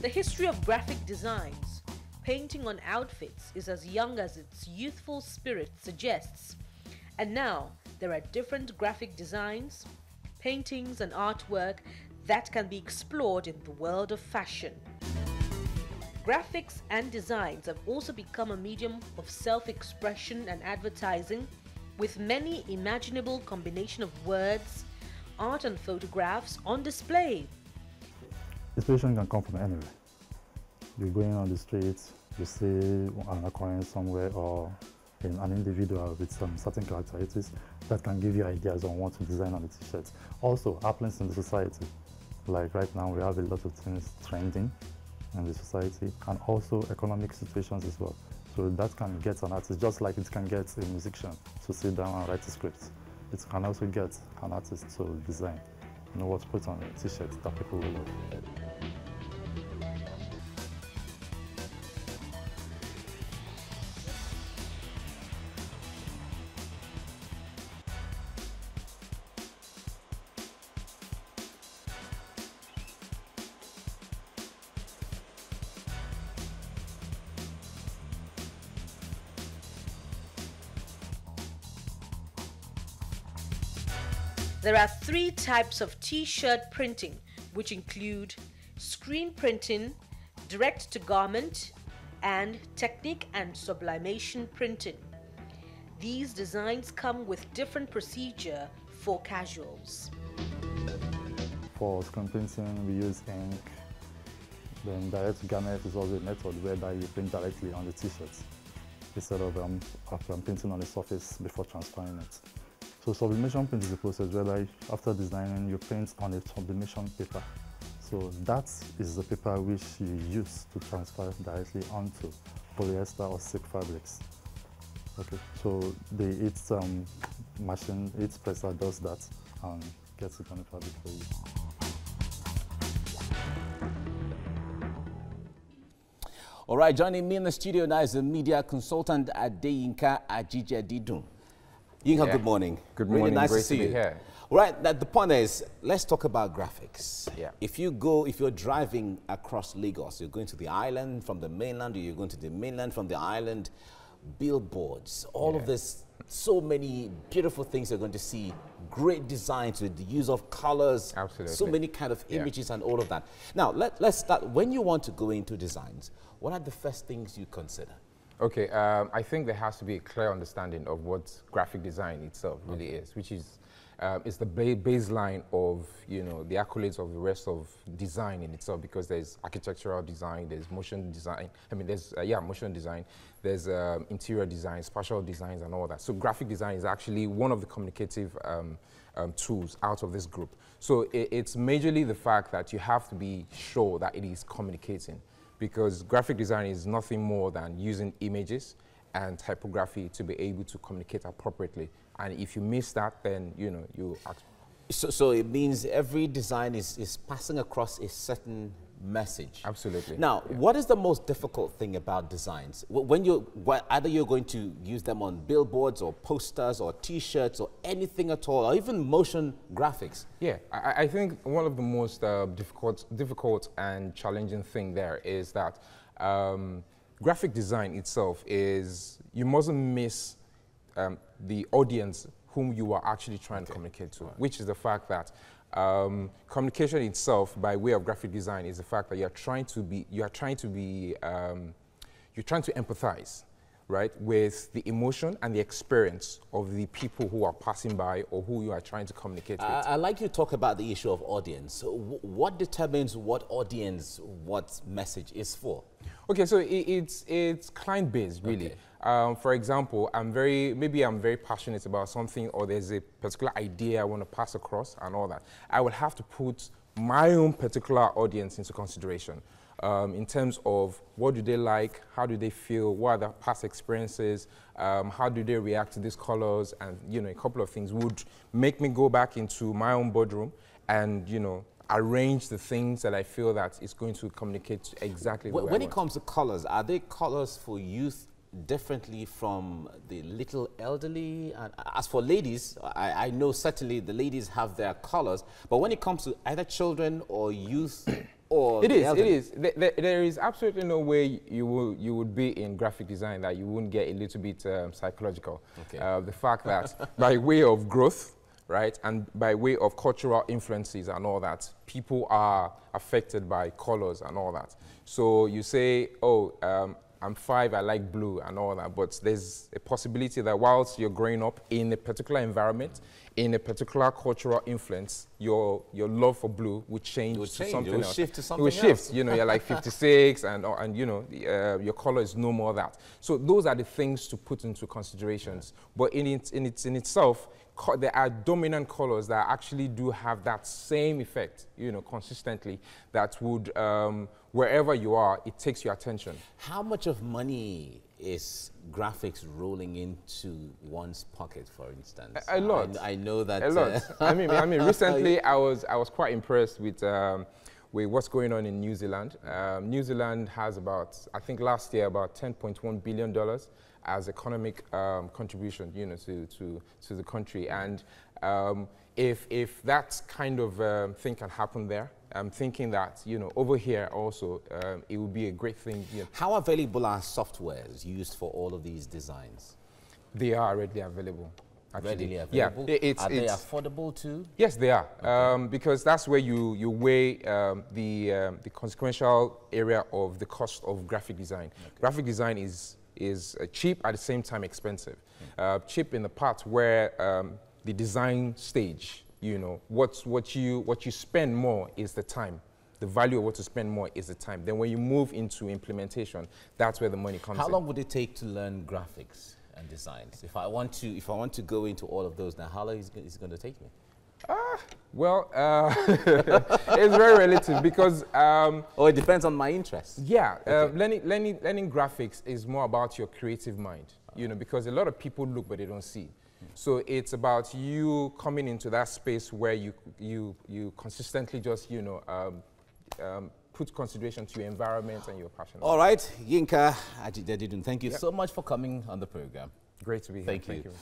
The history of graphic designs, painting on outfits, is as young as its youthful spirit suggests. And now, there are different graphic designs, paintings and artwork that can be explored in the world of fashion. Graphics and designs have also become a medium of self-expression and advertising, with many imaginable combination of words, art and photographs on display. Inspiration can come from anywhere. You're going on the streets, you see an occurrence somewhere or in an individual with some certain characteristics that can give you ideas on what to design on the t-shirts. Also, happens in the society. Like right now, we have a lot of things trending in the society, and also economic situations as well. So that can get an artist, just like it can get a musician to sit down and write a script. It can also get an artist to design, what to put on a t-shirt that people will love. There are 3 types of t-shirt printing, which include screen printing, direct-to-garment, and technique and sublimation printing. These designs come with different procedure for casuals. For screen printing, we use ink. Then direct-to-garment is also a method whereby you print directly on the t-shirts instead of printing on the surface before transferring it. So sublimation print is a process whereby after designing you print on a sublimation paper. So that is the paper which you use to transfer directly onto polyester or silk fabrics. Okay, so the machine, each presser does that and gets it on the fabric for you. All right, joining me in the studio now is the media consultant Adeyinka Ajijadidun. Yinka, yeah. Good morning. Good morning. Really nice Great to see you here. All right, the point is, let's talk about graphics. Yeah. If you're driving across Lagos, you're going to the island from the mainland, or you're going to the mainland from the island, billboards, all of this, so many beautiful things you're going to see, great designs with the use of colors, absolutely, so many kind of images and all of that. Now, let's start. When you want to go into designs, what are the first things you consider? Okay, I think there has to be a clear understanding of what graphic design itself really is, which is it's the baseline of the accolades of the rest of design in itself, because there's architectural design, there's motion design. I mean, there's motion design, there's interior design, spatial designs, and all that. So graphic design is actually one of the communicative tools out of this group. So it's majorly the fact that you have to be sure that it is communicating, because graphic design is nothing more than using images and typography to be able to communicate appropriately. And if you miss that, then you. So it means every design is passing across a certain message. Absolutely. Now, what is the most difficult thing about designs? When either you're going to use them on billboards or posters or T-shirts or anything at all, or even motion graphics. Yeah, I think one of the most difficult and challenging thing there is that graphic design itself is, you mustn't miss the audience whom you are actually trying to communicate to, which is the fact that communication itself by way of graphic design is the fact that you're trying to empathize, right, with the emotion and the experience of the people who are passing by or who you are trying to communicate with. I like you to talk about the issue of audience. So what determines what audience, what message is for? Okay, so it's client-based, really. Okay. For example, maybe I'm very passionate about something, or there's a particular idea I want to pass across and all that. I would have to put my own particular audience into consideration in terms of what do they like, how do they feel, what are their past experiences, how do they react to these colors, and a couple of things would make me go back into my own boardroom and arrange the things that I feel that is going to communicate exactly what I want. When it comes to colors, are they colors for youth differently from the little elderly? And as for ladies, I know certainly the ladies have their colors, but when it comes to either children or youth, or It the is. It elderly? is. There is absolutely no way you would be in graphic design that you wouldn't get a little bit psychological. Okay. The fact that by way of growth, right, and by way of cultural influences and all that, people are affected by colors and all that. So you say, oh, I'm 5, I like blue and all that, but there's a possibility that whilst you're growing up in a particular environment, in a particular cultural influence, your love for blue would change, to something else. Shift to something It will shift. You know, you're like 56, and you know, your color is no more that. So those are the things to put into considerations. But in itself, there are dominant colors that actually do have that same effect, you know, consistently, that would, wherever you are, it takes your attention. How much of money is graphics rolling into one's pocket, for instance? A lot. I know that. A lot. I mean, recently I was quite impressed with what's going on in New Zealand. New Zealand has about, I think last year, about $10.1 billion as economic contribution, you know, to the country. And if that kind of thing can happen there, I'm thinking that, you know, over here also, it would be a great thing. You know. How available are softwares used for all of these designs? They are readily available. Actually. Readily available? Yeah, are they affordable too? Yes, they are. Okay. Because that's where you weigh the consequential area of the cost of graphic design. Okay. Graphic design is cheap, at the same time expensive. Cheap in the part where the design stage, you know, what you spend more is the time. The value of what you spend more is the time. Then when you move into implementation, that's where the money comes in. How long would it take to learn graphics and designs? If I want to go into all of those now, how long is it going to take me? Well, it's very relative because... it depends on my interest. Yeah, Okay. learning graphics is more about your creative mind, you know, because a lot of people look but they don't see. So it's about you coming into that space where you consistently just, you know, put consideration to your environment and your passion. All right, Yinka Ajidedidun, thank you so much for coming on the program. Great to be here. Thank you.